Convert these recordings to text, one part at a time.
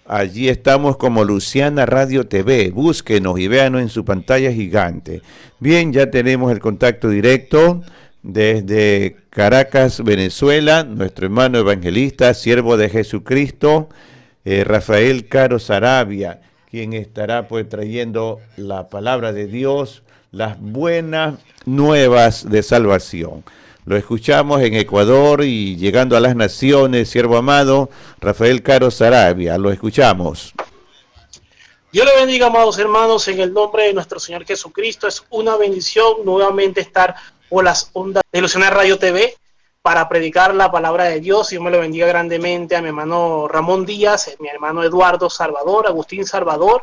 Allí estamos como Luciana Radio TV. Búsquenos y véanos en su pantalla gigante. Bien, ya tenemos el contacto directo desde Caracas, Venezuela. Nuestro hermano evangelista, siervo de Jesucristo, Rafael Caro Sarabia, quien estará pues trayendo la palabra de Dios, las buenas nuevas de salvación. Lo escuchamos en Ecuador y llegando a las naciones, siervo amado, Rafael Caro Sarabia. Lo escuchamos. Dios le bendiga, amados hermanos, en el nombre de nuestro Señor Jesucristo. Es una bendición nuevamente estar por las ondas de Luciana Radio TV para predicar la palabra de Dios. Dios me lo bendiga grandemente a mi hermano Ramón Díaz, mi hermano Eduardo Salvador, Agustín Salvador,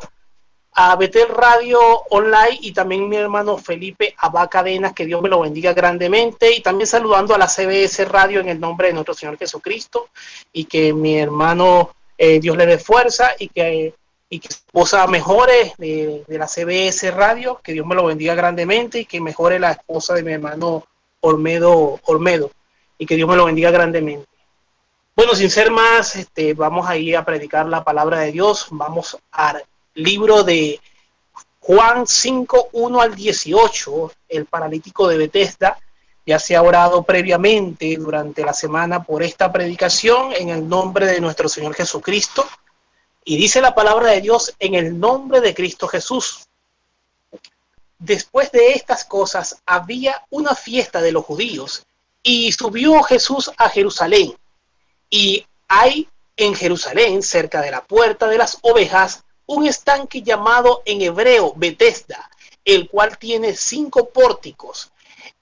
a Betel Radio Online y también mi hermano Felipe Abad Cadenas, que Dios me lo bendiga grandemente, y también saludando a la CBS Radio en el nombre de nuestro Señor Jesucristo, y que mi hermano Dios le dé fuerza y que su esposa mejore de la CBS Radio, que Dios me lo bendiga grandemente, y que mejore la esposa de mi hermano Olmedo, y que Dios me lo bendiga grandemente. Bueno, sin ser más, vamos a ir a predicar la palabra de Dios. Vamos al libro de Juan 5, 1 al 18, el paralítico de Betesda. Ya se ha orado previamente durante la semana por esta predicación en el nombre de nuestro Señor Jesucristo. Y dice la palabra de Dios: en el nombre de Cristo Jesús. Después de estas cosas había una fiesta de los judíos, y subió Jesús a Jerusalén. Y hay en Jerusalén, cerca de la puerta de las ovejas, un estanque llamado en hebreo Betesda, el cual tiene 5 pórticos.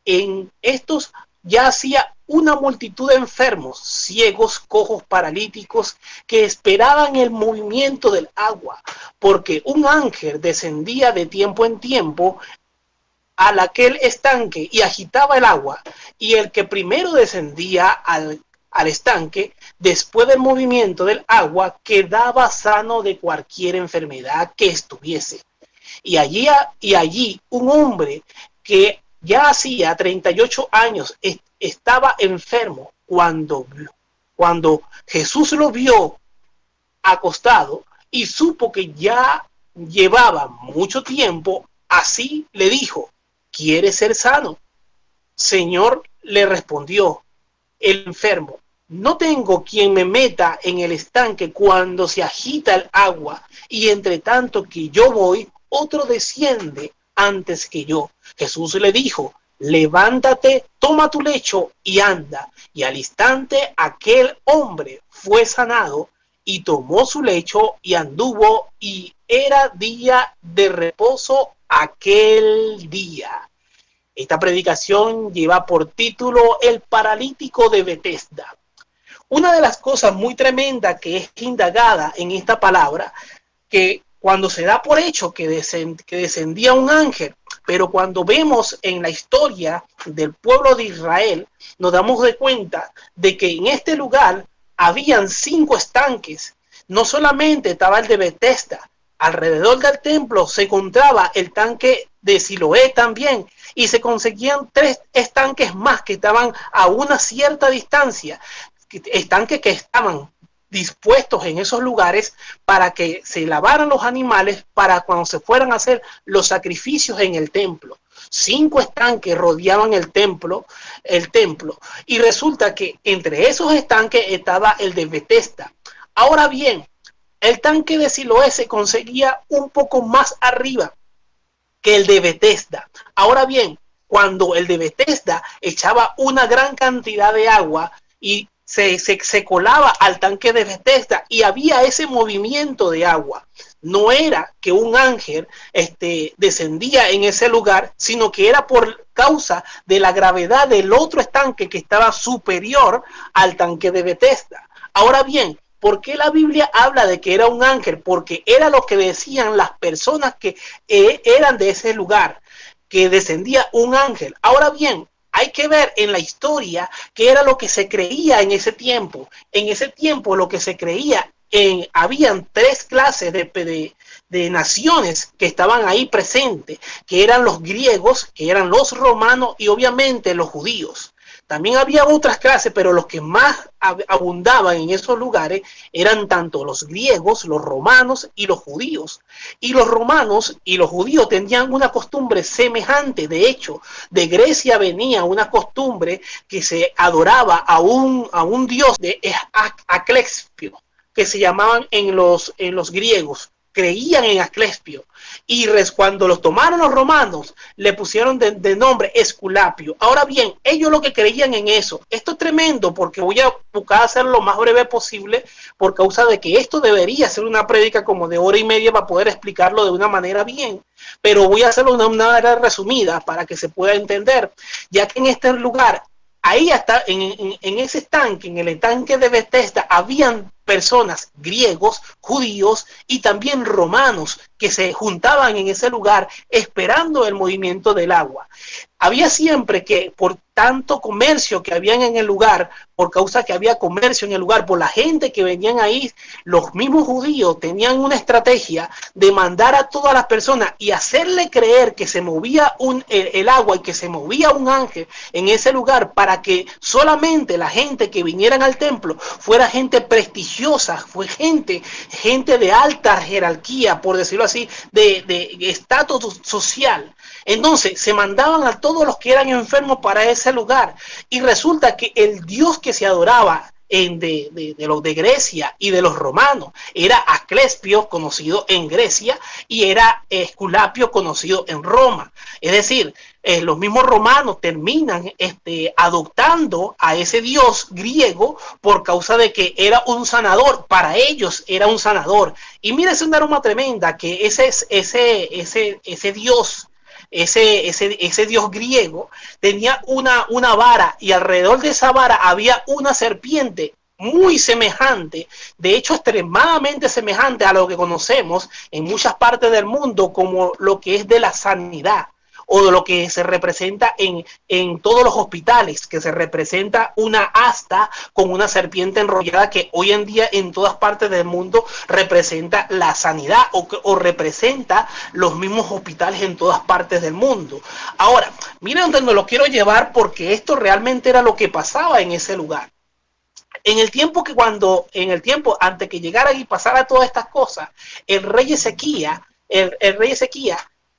En estos yacía una multitud de enfermos, ciegos, cojos, paralíticos, que esperaban el movimiento del agua, porque un ángel descendía de tiempo en tiempo a aquel estanque y agitaba el agua, y el que primero descendía al estanque, después del movimiento del agua, quedaba sano de cualquier enfermedad que estuviese. Y allí un hombre que ya hacía 38 años estaba enfermo. Cuando Jesús lo vio acostado y supo que ya llevaba mucho tiempo, así le dijo: ¿quieres ser sano? Señor, le respondió el enfermo: no tengo quien me meta en el estanque cuando se agita el agua, y entre tanto que yo voy, otro desciende antes que yo. Jesús le dijo: levántate, toma tu lecho y anda. Y al instante aquel hombre fue sanado, y tomó su lecho y anduvo, y era día de reposo aquel día. Esta predicación lleva por título El paralítico de Betesda. Una de las cosas muy tremendas que es indagada en esta palabra, que cuando se da por hecho que descendía un ángel, pero cuando vemos en la historia del pueblo de Israel, nos damos de cuenta de que en este lugar habían 5 estanques. No solamente estaba el de Betesda, alrededor del templo se encontraba el tanque de Siloé también, y se conseguían 3 estanques más que estaban a una cierta distancia, estanques que estaban dispuestos en esos lugares para que se lavaran los animales para cuando se fueran a hacer los sacrificios en el templo. 5 estanques rodeaban el templo, y resulta que entre esos estanques estaba el de Betesda. Ahora bien, el tanque de Siloé se conseguía un poco más arriba que el de Betesda. Ahora bien, cuando el de Betesda echaba una gran cantidad de agua y se colaba al tanque de Betesda y había ese movimiento de agua, no era que un ángel descendía en ese lugar, sino que era por causa de la gravedad del otro estanque que estaba superior al tanque de Betesda. Ahora bien, ¿por qué la Biblia habla de que era un ángel? Porque era lo que decían las personas que eran de ese lugar, que descendía un ángel. Ahora bien, hay que ver en la historia qué era lo que se creía en ese tiempo. En ese tiempo lo que se creía, habían 3 clases de naciones que estaban ahí presentes, que eran los griegos, que eran los romanos y obviamente los judíos. También había otras clases, pero los que más abundaban en esos lugares eran tanto los griegos, los romanos y los judíos. Y los romanos y los judíos tenían una costumbre semejante. De hecho, de Grecia venía una costumbre que se adoraba a un dios de Asclepio, que se llamaban en los griegos. Creían en Asclepio, y cuando los tomaron los romanos le pusieron de nombre Esculapio. Ahora bien, ellos lo que creían en eso, esto es tremendo, porque voy a buscar hacerlo lo más breve posible por causa de que esto debería ser una prédica como de hora y media para poder explicarlo de una manera bien, pero voy a hacerlo de una manera resumida para que se pueda entender, ya que en este lugar, ahí hasta en ese estanque, en el estanque de Bethesda, habían personas, griegos, judíos y también romanos, que se juntaban en ese lugar esperando el movimiento del agua. Había siempre que, por tanto comercio que había en el lugar, por causa que había comercio en el lugar, por la gente que venían ahí, los mismos judíos tenían una estrategia de mandar a todas las personas y hacerle creer que se movía el agua y que se movía un ángel en ese lugar, para que solamente la gente que vinieran al templo fuera gente prestigiosa, fue gente de alta jerarquía, por decirlo así, de estatus social. Entonces se mandaban a todos los que eran enfermos para ese lugar, y resulta que el dios que se adoraba de los de Grecia y de los romanos era Asclepio, conocido en Grecia, y era Esculapio, conocido en Roma. Es decir, los mismos romanos terminan adoptando a ese dios griego por causa de que era un sanador. Para ellos era un sanador. Y mira, es una aroma tremenda, que ese dios, ese dios griego tenía una vara, y alrededor de esa vara había una serpiente muy semejante, de hecho extremadamente semejante a lo que conocemos en muchas partes del mundo como lo que es de la sanidad, o de lo que se representa en todos los hospitales, que se representa una asta con una serpiente enrollada, que hoy en día en todas partes del mundo representa la sanidad, o representa los mismos hospitales en todas partes del mundo. Ahora, miren donde lo quiero llevar, porque esto realmente era lo que pasaba en ese lugar. En el tiempo antes que llegara y pasara todas estas cosas, el rey Ezequías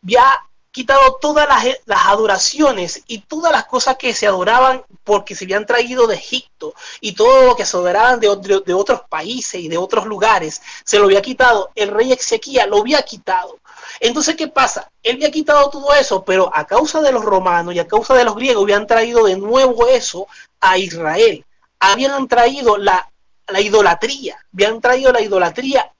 ya quitado todas las adoraciones y todas las cosas que se adoraban porque se habían traído de Egipto, y todo lo que se adoraban de otros países y de otros lugares, se lo había quitado. El rey Ezequías lo había quitado. Entonces, ¿qué pasa? Él había quitado todo eso, pero a causa de los romanos y a causa de los griegos habían traído de nuevo eso a Israel. Habían traído la idolatría,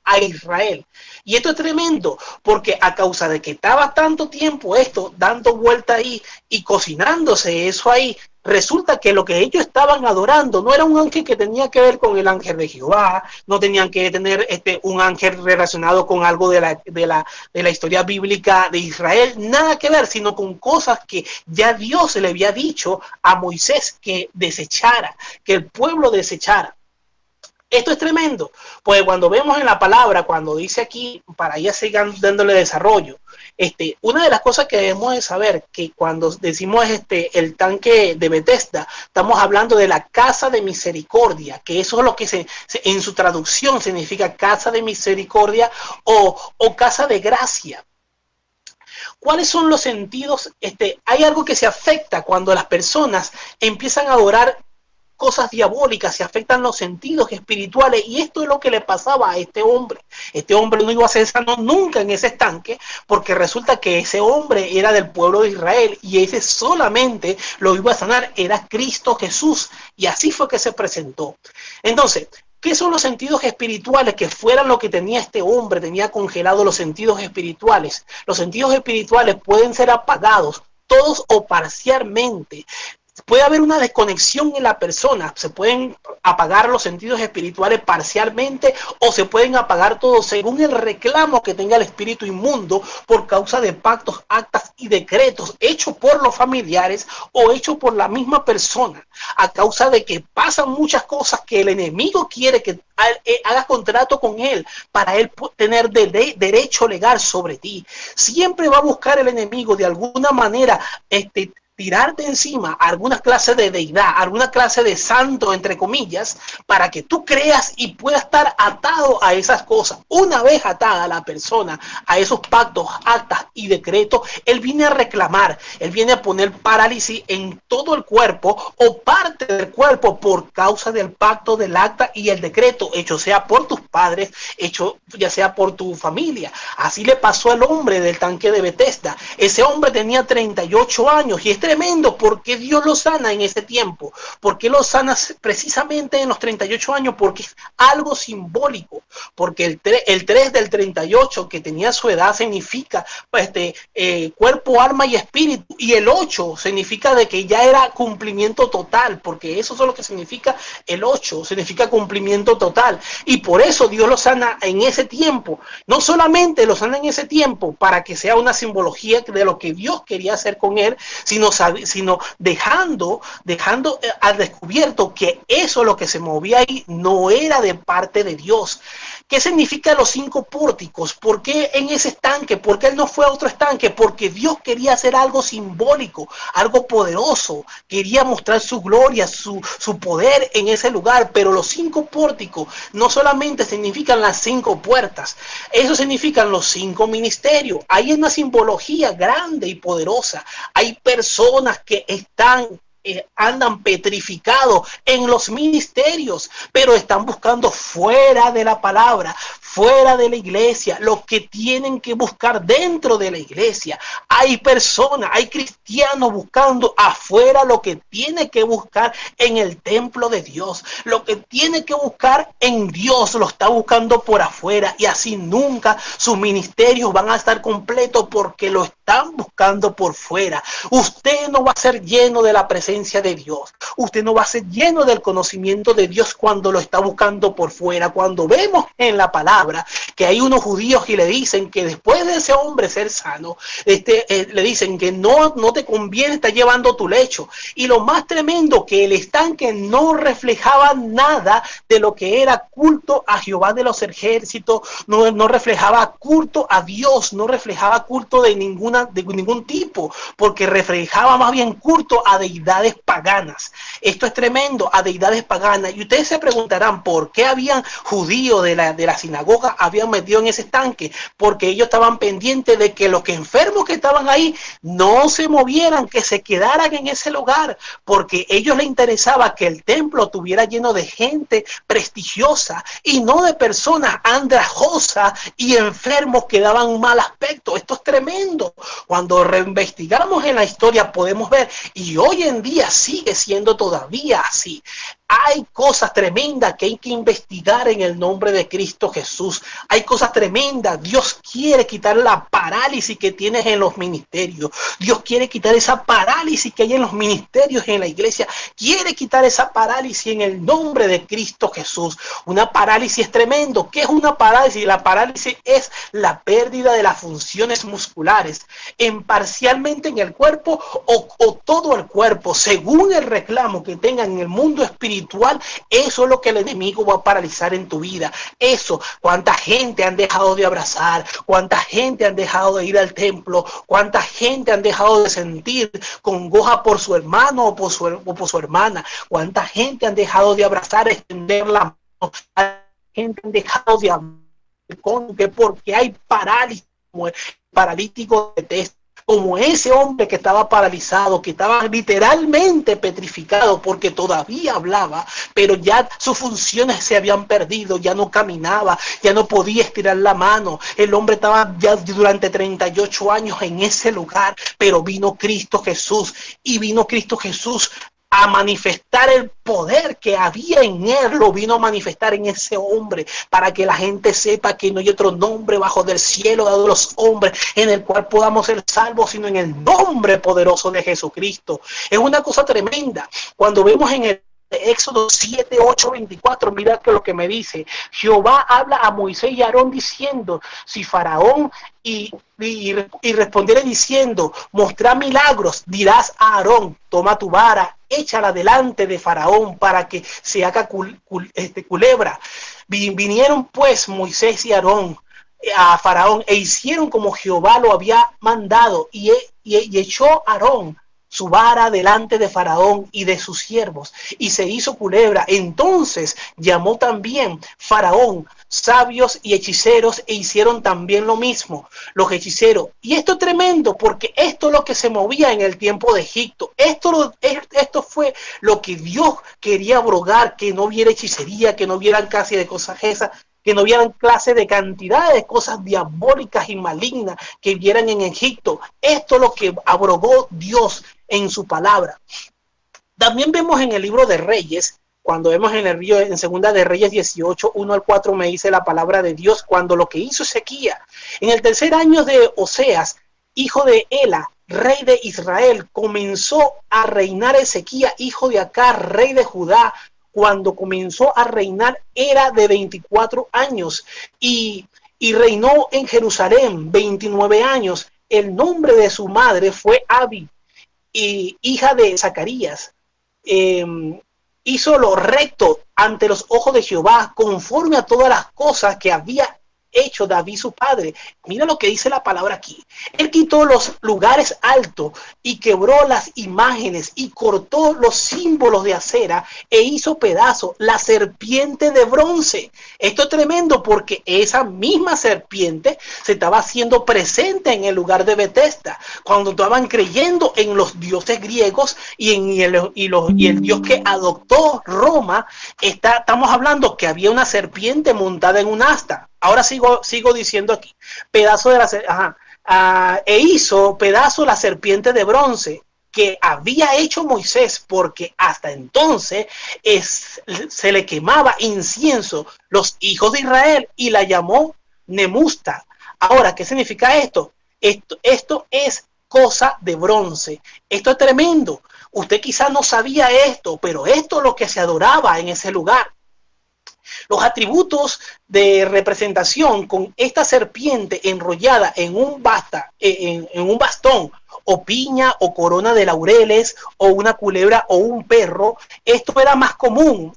a Israel. Y esto es tremendo, porque a causa de que estaba tanto tiempo esto dando vuelta ahí y cocinándose eso ahí, resulta que lo que ellos estaban adorando no era un ángel que tenía que ver con el ángel de Jehová, no tenían que tener un ángel relacionado con algo de la historia bíblica de Israel, nada que ver, sino con cosas que ya Dios le había dicho a Moisés que desechara, que el pueblo desechara. Esto es tremendo, pues cuando vemos en la palabra, cuando dice aquí, para ya sigan dándole desarrollo, una de las cosas que debemos de saber, que cuando decimos el tanque de Bethesda, estamos hablando de la casa de misericordia, que eso es lo que en su traducción significa casa de misericordia o casa de gracia. ¿Cuáles son los sentidos? Hay algo que se afecta cuando las personas empiezan a adorar cosas diabólicas, se afectan los sentidos espirituales, y esto es lo que le pasaba a este hombre. Este hombre no iba a ser sano nunca en ese estanque, porque resulta que ese hombre era del pueblo de Israel, y ese solamente lo iba a sanar, era Cristo Jesús, y así fue que se presentó. Entonces, ¿qué son los sentidos espirituales? Que fueran lo que tenía este hombre, tenía congelados los sentidos espirituales. Los sentidos espirituales pueden ser apagados, todos o parcialmente. Puede haber una desconexión en la persona, se pueden apagar los sentidos espirituales parcialmente, o se pueden apagar todos según el reclamo que tenga el espíritu inmundo por causa de pactos, actas y decretos hechos por los familiares o hechos por la misma persona, a causa de que pasan muchas cosas que el enemigo quiere que hagas contrato con él para él tener derecho legal sobre ti. Siempre va a buscar el enemigo de alguna manera tirarte encima alguna clase de deidad, alguna clase de santo, entre comillas, para que tú creas y puedas estar atado a esas cosas. Una vez atada la persona a esos pactos, actas y decretos, él viene a reclamar, él viene a poner parálisis en todo el cuerpo o parte del cuerpo por causa del pacto, del acta y el decreto, hecho sea por tus padres, hecho ya sea por tu familia. Así le pasó al hombre del tanque de Bethesda. Ese hombre tenía 38 años y tremendo porque Dios lo sana en ese tiempo. ¿Por qué lo sana precisamente en los 38 años? Porque es algo simbólico. Porque el 3 del 38 que tenía su edad significa cuerpo, alma y espíritu. Y el 8 significa de que ya era cumplimiento total. Porque eso es lo que significa el 8. Significa cumplimiento total. Y por eso Dios lo sana en ese tiempo. No solamente lo sana en ese tiempo para que sea una simbología de lo que Dios quería hacer con él, sino dejando al descubierto que eso lo que se movía ahí no era de parte de Dios. ¿Qué significa los 5 pórticos? ¿Por qué en ese estanque? ¿Por qué él no fue a otro estanque? Porque Dios quería hacer algo simbólico, algo poderoso. Quería mostrar su gloria, su poder en ese lugar. Pero los 5 pórticos no solamente significan las 5 puertas. Eso significan los 5 ministerios. Hay una simbología grande y poderosa. Hay personas que andan petrificados en los ministerios, pero están buscando fuera de la palabra, fuera de la iglesia, lo que tienen que buscar dentro de la iglesia. Hay personas, hay cristianos buscando afuera lo que tiene que buscar en el templo de Dios. Lo que tiene que buscar en Dios lo está buscando por afuera, y así nunca sus ministerios van a estar completos porque lo están buscando por fuera. Usted no va a ser lleno de la presencia de Dios. Usted no va a ser lleno del conocimiento de Dios cuando lo está buscando por fuera. Cuando vemos en la palabra que hay unos judíos que le dicen que después de ese hombre ser sano, le dicen que no te conviene estar llevando tu lecho. Y lo más tremendo, que el estanque no reflejaba nada de lo que era culto a Jehová de los ejércitos, no reflejaba culto a Dios, no reflejaba culto de ningún tipo, porque reflejaba más bien culto a deidades paganas. Esto es tremendo, a deidades paganas. Y ustedes se preguntarán por qué habían judíos de la sinagoga habían metido en ese estanque, porque ellos estaban pendientes de que los enfermos que estaban ahí no se movieran, que se quedaran en ese lugar, porque a ellos les interesaba que el templo estuviera lleno de gente prestigiosa y no de personas andrajosas y enfermos que daban mal aspecto. Esto es tremendo. Cuando reinvestigamos en la historia podemos ver, y hoy en día sigue siendo todavía así. Hay cosas tremendas que hay que investigar en el nombre de Cristo Jesús. Hay cosas tremendas. Dios quiere quitar la parálisis que tienes en los ministerios. Dios quiere quitar esa parálisis que hay en los ministerios en la iglesia. Quiere quitar esa parálisis en el nombre de Cristo Jesús. Una parálisis es tremendo. ¿Qué es una parálisis? La parálisis es la pérdida de las funciones musculares, parcialmente en el cuerpo o todo el cuerpo, según el reclamo que tengan en el mundo espiritual. Eso es lo que el enemigo va a paralizar en tu vida. Eso, cuánta gente han dejado de abrazar, cuánta gente han dejado de ir al templo, cuánta gente han dejado de sentir congoja por su hermano o por su hermana, cuánta gente han dejado de abrazar, extender la mano, gente han dejado de hablar porque hay parálisis, como el paralítico de Bethesda, como ese hombre que estaba paralizado, que estaba literalmente petrificado porque todavía hablaba, pero ya sus funciones se habían perdido, ya no caminaba, ya no podía estirar la mano. El hombre estaba ya durante 38 años en ese lugar, pero vino Cristo Jesús, y vino Cristo Jesús a manifestar el poder que había en él. Lo vino a manifestar en ese hombre, para que la gente sepa que no hay otro nombre bajo del cielo dado a los hombres en el cual podamos ser salvos, sino en el nombre poderoso de Jesucristo. Es una cosa tremenda. Cuando vemos en el Éxodo 7, 8, 24, mira que lo que me dice. Jehová habla a Moisés y a Aarón diciendo, si Faraón y respondiere diciendo, mostrar milagros, dirás a Aarón, toma tu vara, échala delante de Faraón para que se haga culebra. Vinieron pues Moisés y Aarón a Faraón e hicieron como Jehová lo había mandado, y echó Aarón su vara delante de Faraón y de sus siervos, y se hizo culebra. Entonces llamó también Faraón sabios y hechiceros e hicieron también lo mismo los hechiceros. Y esto es tremendo porque esto es lo que se movía en el tiempo de Egipto. Esto fue lo que Dios quería abrogar, que no hubiera hechicería, que no hubieran casi de cosas esas, que no vieran clase de cantidad de cosas diabólicas y malignas que vieran en Egipto. Esto es lo que abrogó Dios en su palabra. También vemos en el libro de Reyes, cuando vemos en Segunda de Reyes 18, 1 al 4, me dice la palabra de Dios, cuando lo que hizo Ezequías, en el tercer año de Oseas, hijo de Ela, rey de Israel, comenzó a reinar Ezequías, hijo de Acá, rey de Judá. Cuando comenzó a reinar era de 24 años y reinó en Jerusalén 29 años. El nombre de su madre fue Abi, hija de Zacarías. Hizo lo recto ante los ojos de Jehová, conforme a todas las cosas que había hecho David su padre. Mira lo que dice la palabra aquí. Él quitó los lugares altos y quebró las imágenes y cortó los símbolos de acera e hizo pedazos la serpiente de bronce. Esto es tremendo porque esa misma serpiente se estaba haciendo presente en el lugar de Betesda cuando estaban creyendo en los dioses griegos y el Dios que adoptó Roma. Estamos hablando que había una serpiente montada en un asta. Ahora sigo diciendo aquí, pedazo de e hizo pedazo la serpiente de bronce que había hecho Moisés, porque hasta entonces se le quemaba incienso los hijos de Israel y la llamó Nemusta. Ahora, ¿qué significa esto? Esto es cosa de bronce. Esto es tremendo. Usted quizás no sabía esto, pero esto es lo que se adoraba en ese lugar. Los atributos de representación con esta serpiente enrollada en un bastón o piña o corona de laureles o una culebra o un perro, esto era más común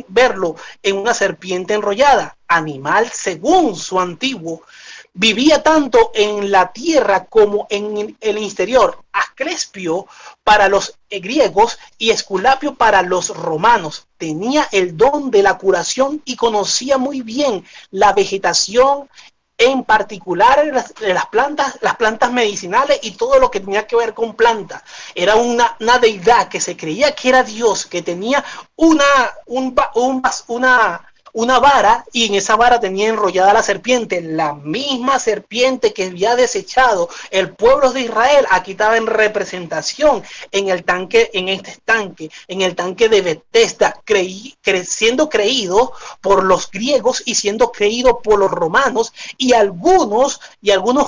verlo en una serpiente enrollada, animal según su antiguo. Vivía tanto en la tierra como en el exterior. Asclepio para los griegos y Esculapio para los romanos. Tenía el don de la curación y conocía muy bien la vegetación, en particular las plantas medicinales y todo lo que tenía que ver con plantas. Era una deidad que se creía que era Dios, que tenía una vara y en esa vara tenía enrollada la serpiente, la misma serpiente que había desechado el pueblo de Israel. Aquí estaba en representación en el tanque de Betesda, siendo creído por los griegos y siendo creído por los romanos y algunos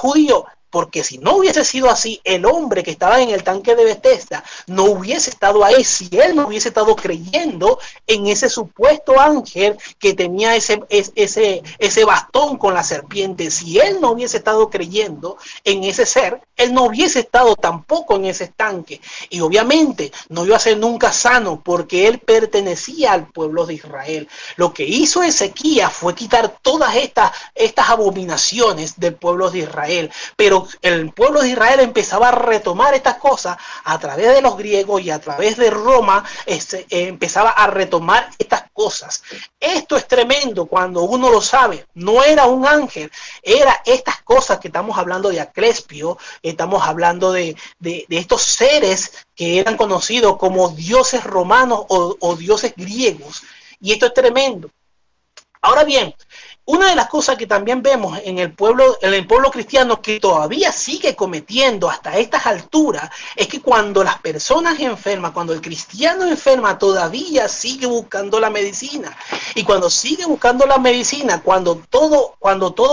judíos. Porque si no hubiese sido así, el hombre que estaba en el tanque de Betesda no hubiese estado ahí, si él no hubiese estado creyendo en ese supuesto ángel que tenía ese bastón con la serpiente. Si él no hubiese estado creyendo en ese ser, él no hubiese estado tampoco en ese estanque. Y obviamente no iba a ser nunca sano porque él pertenecía al pueblo de Israel. Lo que hizo Ezequías fue quitar todas estas abominaciones del pueblo de Israel. Pero el pueblo de Israel empezaba a retomar estas cosas a través de los griegos y a través de Roma, empezaba a retomar estas cosas. Esto es tremendo cuando uno lo sabe. No era un ángel, era estas cosas que estamos hablando de Asclepio, estamos hablando de estos seres que eran conocidos como dioses romanos o dioses griegos. Y esto es tremendo. Ahora bien, una de las cosas que también vemos en el pueblo cristiano que todavía sigue cometiendo hasta estas alturas es que cuando las personas enferman, cuando el cristiano enferma, todavía sigue buscando la medicina. Y cuando sigue buscando la medicina, cuando todo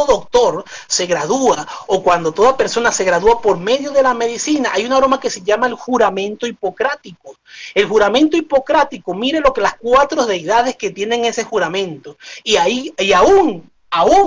doctor se gradúa o cuando toda persona se gradúa por medio de la medicina, hay una norma que se llama el juramento hipocrático. El juramento hipocrático, mire las 4 deidades que tienen ese juramento. Y aún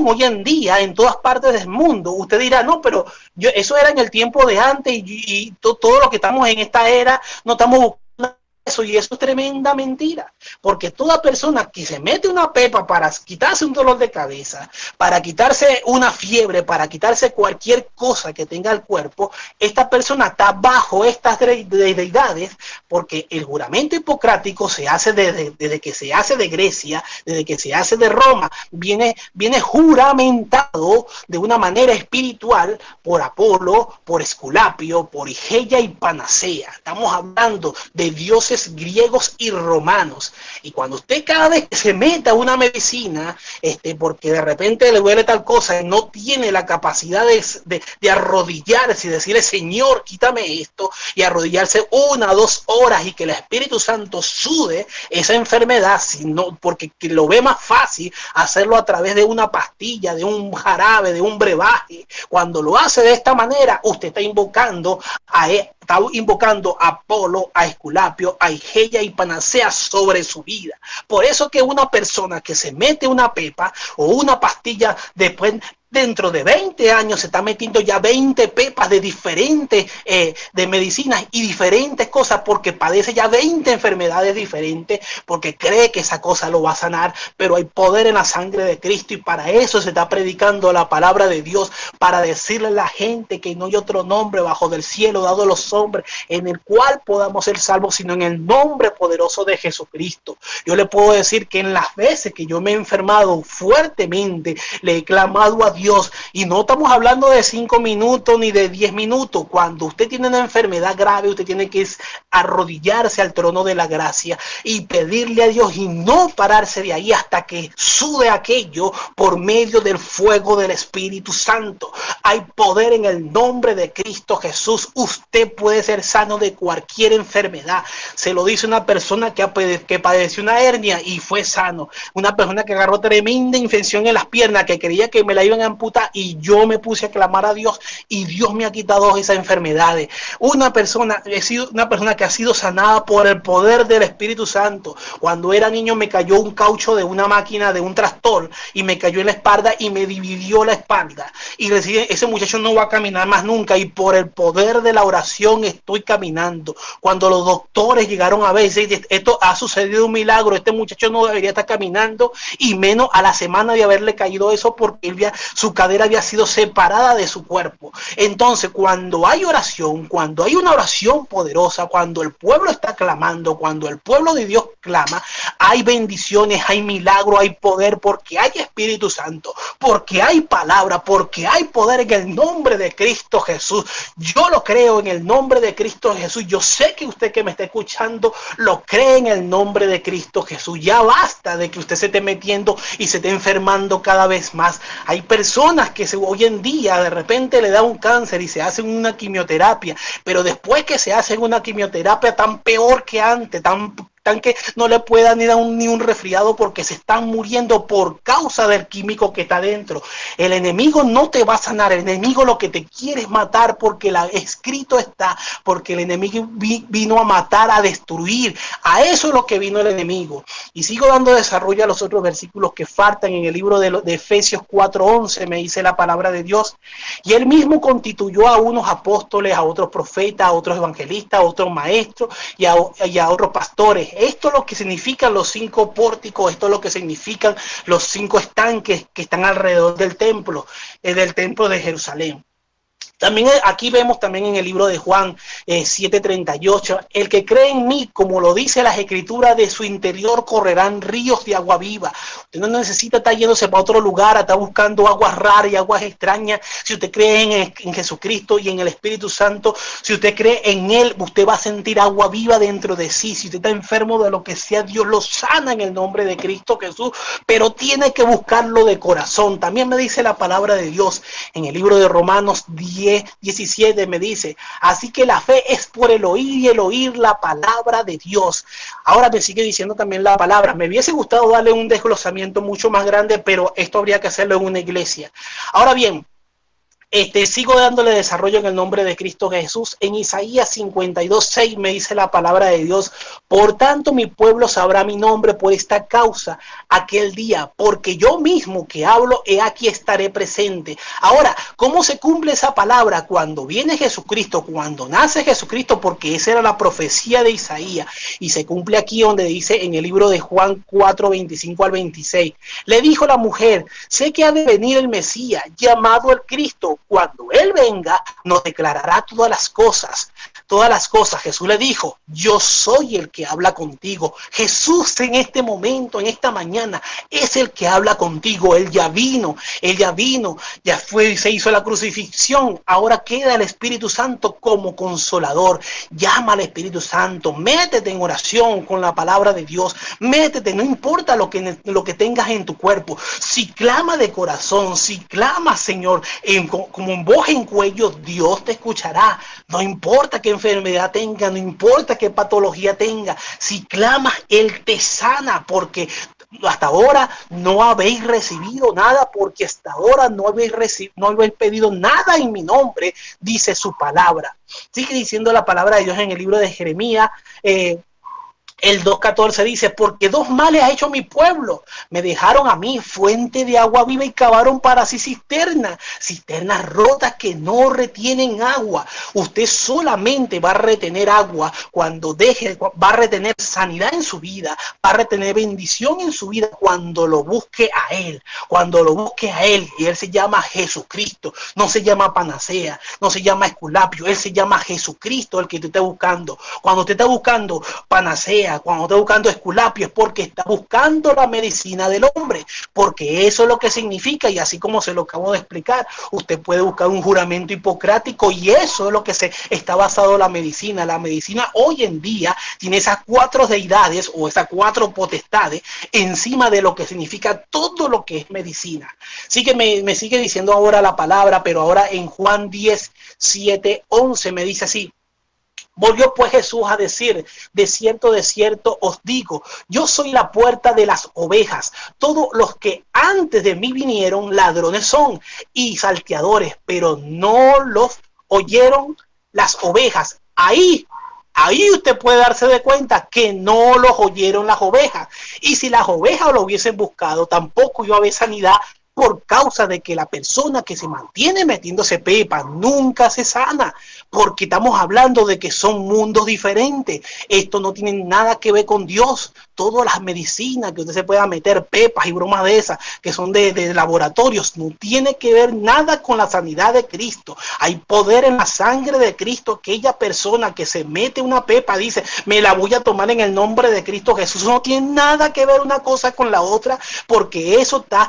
hoy en día, en todas partes del mundo, usted dirá, no, pero eso era en el tiempo de antes y todo lo que estamos en esta era, no estamos buscando eso, y eso es tremenda mentira, porque toda persona que se mete una pepa para quitarse un dolor de cabeza, para quitarse una fiebre, para quitarse cualquier cosa que tenga el cuerpo, esta persona está bajo estas deidades, porque el juramento hipocrático se hace desde que se hace de Grecia, desde que se hace de Roma, viene juramentado de una manera espiritual por Apolo, por Esculapio, por Higeia y Panacea. Estamos hablando de dioses griegos y romanos. Y cuando usted cada vez que se meta a una medicina, porque de repente le duele tal cosa y no tiene la capacidad de arrodillarse y decirle, Señor, quítame esto, y arrodillarse 1 o 2 horas y que el Espíritu Santo sude esa enfermedad, sino porque lo ve más fácil hacerlo a través de una pastilla, de un jarabe, de un brebaje. Cuando lo hace de esta manera, usted está invocando a Apolo, a Esculapio, a Higeia y Panacea sobre su vida. Por eso que una persona que se mete una pepa o una pastilla después, dentro de 20 años se está metiendo ya 20 pepas de diferentes de medicinas y diferentes cosas, porque padece ya 20 enfermedades diferentes, porque cree que esa cosa lo va a sanar. Pero hay poder en la sangre de Cristo, y para eso se está predicando la palabra de Dios, para decirle a la gente que no hay otro nombre bajo del cielo dado a los hombres en el cual podamos ser salvos, sino en el nombre poderoso de Jesucristo. Yo le puedo decir que en las veces que yo me he enfermado fuertemente, le he clamado a Dios, y no estamos hablando de 5 minutos ni de 10 minutos. Cuando usted tiene una enfermedad grave, usted tiene que arrodillarse al trono de la gracia y pedirle a Dios, y no pararse de ahí hasta que sude aquello por medio del fuego del Espíritu Santo. Hay poder en el nombre de Cristo Jesús. Usted puede ser sano de cualquier enfermedad. Se lo dice una persona que padeció una hernia y fue sano. Una persona que agarró tremenda infección en las piernas, que creía que me la iban a amputar, y yo me puse a clamar a Dios y Dios me ha quitado esas enfermedades. He sido una persona que ha sido sanada por el poder del Espíritu Santo. Cuando era niño me cayó un caucho de una máquina, de un tractor, y me cayó en la espalda y me dividió la espalda, y ese muchacho no va a caminar más nunca, y por el poder de la oración estoy caminando. Cuando los doctores llegaron a ver, esto ha sucedido un milagro, este muchacho no debería estar caminando, y menos a la semana de haberle caído eso, porque su cadera había sido separada de su cuerpo. Entonces, cuando hay oración, cuando hay una oración poderosa, cuando el pueblo está clamando, cuando el pueblo de Dios clama, hay bendiciones, hay milagro, hay poder, porque hay Espíritu Santo, porque hay palabra, porque hay poder en el nombre de Cristo Jesús. Yo lo creo en el nombre de Cristo Jesús. Yo sé que usted que me está escuchando lo cree en el nombre de Cristo Jesús. Ya basta de que usted se esté metiendo y se esté enfermando cada vez más. Hay personas que hoy en día de repente le da un cáncer y se hacen una quimioterapia, pero después que se hacen una quimioterapia tan peor que antes, tan que no le puedan ni dar ni un resfriado, porque se están muriendo por causa del químico que está dentro. El enemigo no te va a sanar, el enemigo lo que te quiere es matar, porque escrito está, porque el enemigo vino a matar, a destruir. A eso es lo que vino el enemigo. Y sigo dando desarrollo a los otros versículos que faltan en el libro de Efesios 4:11, me dice la palabra de Dios. Y él mismo constituyó a unos apóstoles, a otros profetas, a otros evangelistas, a otros maestros y a otros pastores. Esto es lo que significan los 5 pórticos, esto es lo que significan los 5 estanques que están alrededor del templo de Jerusalén. También aquí vemos también en el libro de Juan 7:38, el que cree en mí, como lo dice las escrituras, de su interior correrán ríos de agua viva. Usted no necesita estar yéndose para otro lugar, estar buscando aguas raras y aguas extrañas. Si usted cree en Jesucristo y en el Espíritu Santo, si usted cree en Él, usted va a sentir agua viva dentro de sí. Si usted está enfermo de lo que sea, Dios lo sana en el nombre de Cristo Jesús, pero tiene que buscarlo de corazón. También me dice la palabra de Dios en el libro de Romanos 10:17, me dice, así que la fe es por el oír y el oír la palabra de Dios. Ahora me sigue diciendo también la palabra. Me hubiese gustado darle un desglosamiento mucho más grande, pero esto habría que hacerlo en una iglesia. Ahora bien, Sigo dándole desarrollo en el nombre de Cristo Jesús. En Isaías 52:6 me dice la palabra de Dios: por tanto mi pueblo sabrá mi nombre por esta causa aquel día, porque yo mismo que hablo, he aquí estaré presente. Ahora, ¿cómo se cumple esa palabra? Cuando viene Jesucristo, cuando nace Jesucristo, porque esa era la profecía de Isaías, y se cumple aquí donde dice en el libro de Juan 4:25 al 26. Le dijo la mujer: sé que ha de venir el Mesías, llamado el Cristo. Cuando Él venga, nos declarará todas las cosas. Todas las cosas. Jesús le dijo: yo soy el que habla contigo. Jesús en este momento, en esta mañana, es el que habla contigo. Él ya vino, ya fue, se hizo la crucifixión. Ahora queda el Espíritu Santo como consolador. Llama al Espíritu Santo, métete en oración con la palabra de Dios, métete, no importa lo que tengas en tu cuerpo. Si clama de corazón, si clama, Señor, como en voz en cuello, Dios te escuchará. No importa qué enfermedad tenga, no importa qué patología tenga, si clamas, Él te sana, porque hasta ahora no habéis recibido nada, porque hasta ahora no habéis pedido nada en mi nombre, dice su palabra. Sigue diciendo la palabra de Dios en el libro de Jeremías, el 2:14 dice: porque dos males ha hecho mi pueblo. Me dejaron a mí fuente de agua viva y cavaron para sí cisternas rotas que no retienen agua. Usted solamente va a retener agua cuando va a retener sanidad en su vida, va a retener bendición en su vida cuando lo busque a Él. Cuando lo busque a Él, y Él se llama Jesucristo, no se llama Panacea, no se llama Esculapio, Él se llama Jesucristo, el que te está buscando. Cuando te está buscando Panacea, cuando está buscando Esculapio, es porque está buscando la medicina del hombre, porque eso es lo que significa. Y así como se lo acabo de explicar, usted puede buscar un juramento hipocrático, y eso es lo que se está basado la medicina. La medicina hoy en día tiene esas 4 deidades o esas 4 potestades encima de lo que significa todo lo que es medicina. Sí que me sigue diciendo ahora la palabra, pero ahora en Juan 10:7-11 me dice así: volvió pues Jesús a decir: de cierto os digo, yo soy la puerta de las ovejas. Todos los que antes de mí vinieron, ladrones son y salteadores, pero no los oyeron las ovejas. Ahí usted puede darse de cuenta que no los oyeron las ovejas. Y si las ovejas lo hubiesen buscado, tampoco iba a haber sanidad, por causa de que la persona que se mantiene metiéndose pepa nunca se sana, porque estamos hablando de que son mundos diferentes. Esto no tiene nada que ver con Dios. Todas las medicinas que usted se pueda meter, pepas y bromas de esas, que son de laboratorios, no tiene que ver nada con la sanidad de Cristo. Hay poder en la sangre de Cristo. Aquella persona que se mete una pepa dice: me la voy a tomar en el nombre de Cristo Jesús. No tiene nada que ver una cosa con la otra, porque eso está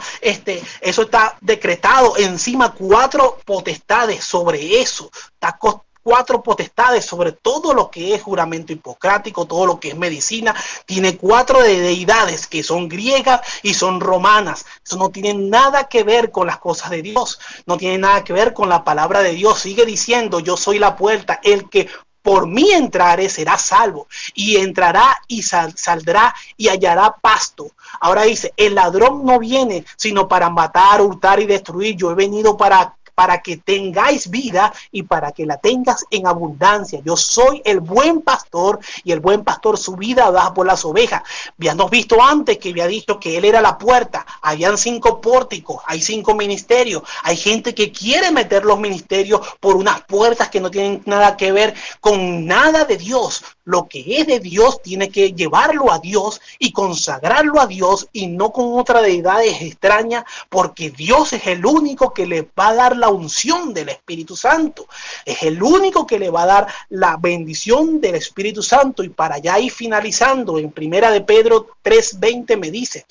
decretado encima. 4 potestades sobre eso. Está 4 potestades sobre todo lo que es juramento hipocrático, todo lo que es medicina. Tiene 4 deidades que son griegas y son romanas. Eso no tiene nada que ver con las cosas de Dios, no tiene nada que ver con la palabra de Dios. Sigue diciendo: yo soy la puerta, el que por mí entrare será salvo, y entrará y saldrá y hallará pasto. Ahora dice: el ladrón no viene sino para matar, hurtar y destruir. Yo he venido para que tengáis vida y para que la tengas en abundancia. Yo soy el buen pastor, y el buen pastor su vida da por las ovejas. Habíamos visto antes que había dicho que Él era la puerta. Habían 5 pórticos, hay 5 ministerios. Hay gente que quiere meter los ministerios por unas puertas que no tienen nada que ver con nada de Dios. Lo que es de Dios tiene que llevarlo a Dios y consagrarlo a Dios, y no con otra deidad extraña, porque Dios es el único que le va a dar la unción del Espíritu Santo. Es el único que le va a dar la bendición del Espíritu Santo. Y para ya ir finalizando, en Primera de Pedro 3:20 me dice: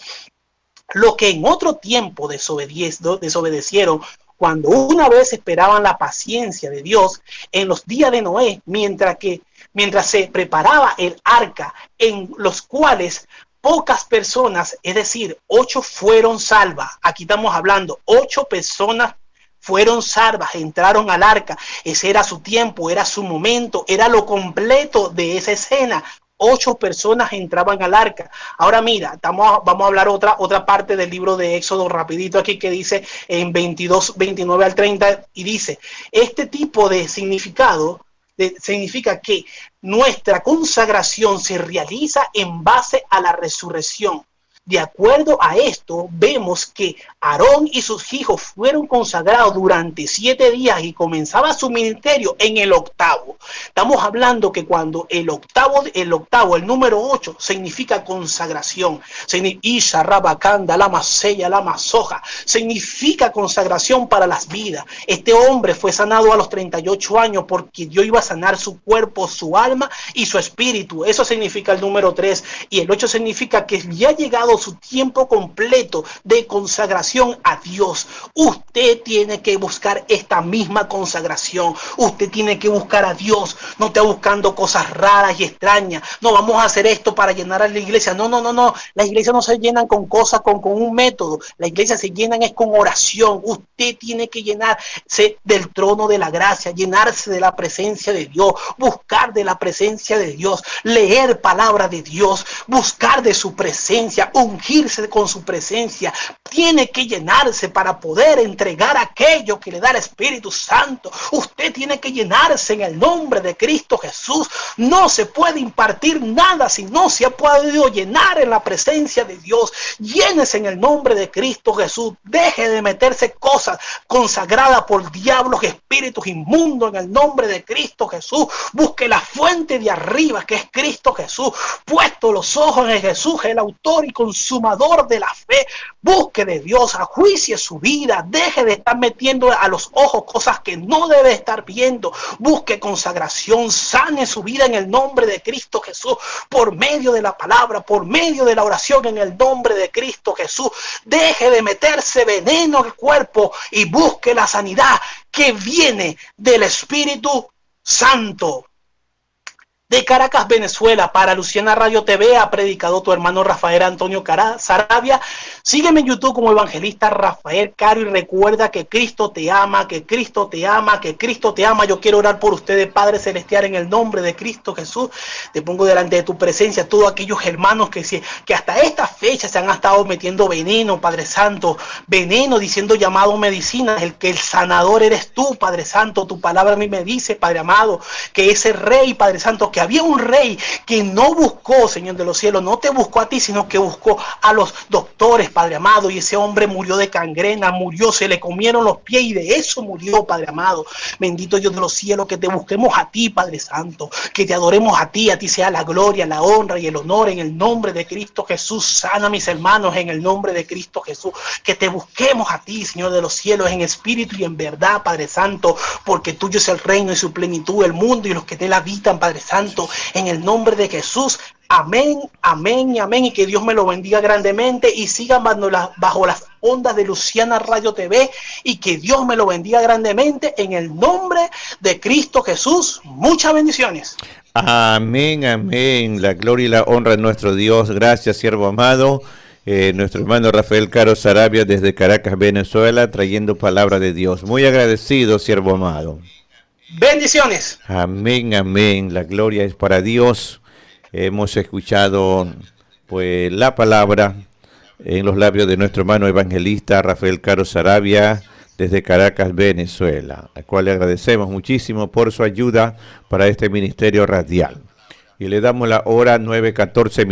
lo que en otro tiempo desobedecieron, cuando una vez esperaban la paciencia de Dios en los días de Noé, mientras se preparaba el arca, en los cuales pocas personas, es decir, 8 fueron salvas. Aquí estamos hablando, 8 personas fueron salvas, entraron al arca. Ese era su tiempo, era su momento, era lo completo de esa escena. 8 personas entraban al arca. Ahora mira, vamos a hablar otra parte del libro de Éxodo rapidito aquí, que dice en 22, 29 al 30, y dice, este tipo de significado significa que nuestra consagración se realiza en base a la resurrección. De acuerdo a esto, vemos que Aarón y sus hijos fueron consagrados durante 7 días y comenzaba su ministerio en el 8º. Estamos hablando que cuando el octavo, el número 8, significa consagración. Isha, Rabacanda, la Masella, la Masoja, significa consagración para las vidas. Este hombre fue sanado a los 38 años porque Dios iba a sanar su cuerpo, su alma y su espíritu. Eso significa el número 3. Y el 8 significa que ya ha llegado su tiempo completo de consagración a Dios. Usted tiene que buscar esta misma consagración. Usted tiene que buscar a Dios. No esté buscando cosas raras y extrañas. No vamos a hacer esto para llenar a la iglesia. No. Las iglesias no se llenan con cosas, con un método. La iglesia se llenan es con oración. Usted tiene que llenarse del trono de la gracia, llenarse de la presencia de Dios, buscar de la presencia de Dios, leer palabra de Dios, buscar de su presencia, ungirse con su presencia. Tiene que llenarse para poder entregar aquello que le da el Espíritu Santo. Usted tiene que llenarse en el nombre de Cristo Jesús. No se puede impartir nada si no se ha podido llenar en la presencia de Dios. Llénese en el nombre de Cristo Jesús. Deje de meterse cosas consagradas por diablos, espíritus inmundos, en el nombre de Cristo Jesús. Busque la fuente de arriba, que es Cristo Jesús. Puesto los ojos en Jesús, el autor y consumador de la fe. Busque de Dios, ajuicie su vida. Deje de estar metiendo a los ojos cosas que no debe estar viendo. Busque consagración, sane su vida en el nombre de Cristo Jesús, por medio de la palabra, por medio de la oración en el nombre de Cristo Jesús. Deje de meterse veneno al cuerpo y busque la sanidad que viene del Espíritu Santo. De Caracas, Venezuela, para Luciana Radio TV ha predicado tu hermano Rafael Antonio Sarabia. Sígueme en YouTube como Evangelista Rafael Caro y recuerda que Cristo te ama, que Cristo te ama, que Cristo te ama. Yo quiero orar por ustedes, Padre Celestial, en el nombre de Cristo Jesús. Te pongo delante de tu presencia todos aquellos hermanos que hasta esta fecha se han estado metiendo veneno, Padre Santo, veneno, diciendo llamado medicina. El sanador eres tú, Padre Santo. Tu palabra a mí me dice, Padre amado, que ese rey, Padre Santo, que había un rey que no buscó, Señor de los cielos, no te buscó a ti, sino que buscó a los doctores, Padre amado, y ese hombre murió de gangrena, murió, se le comieron los pies y de eso murió, Padre amado. Bendito Dios de los cielos, que te busquemos a ti, Padre Santo, que te adoremos a ti sea la gloria, la honra y el honor en el nombre de Cristo Jesús. Sana a mis hermanos en el nombre de Cristo Jesús, que te busquemos a ti, Señor de los cielos, en espíritu y en verdad, Padre Santo, porque tuyo es el reino y su plenitud, el mundo y los que te la habitan, Padre Santo. En el nombre de Jesús, amén, amén y amén, y que Dios me lo bendiga grandemente y sigan bajo las ondas de Luciana Radio TV y que Dios me lo bendiga grandemente en el nombre de Cristo Jesús. Muchas bendiciones. Amén, amén. La gloria y la honra de nuestro Dios. Gracias, siervo amado. Nuestro hermano Rafael Caro Sarabia desde Caracas, Venezuela, trayendo palabra de Dios. Muy agradecido, siervo amado. Bendiciones. Amén, amén. La gloria es para Dios. Hemos escuchado pues la palabra en los labios de nuestro hermano evangelista Rafael Caro Sarabia desde Caracas, Venezuela, al cual le agradecemos muchísimo por su ayuda para este ministerio radial. Y le damos la hora 9:14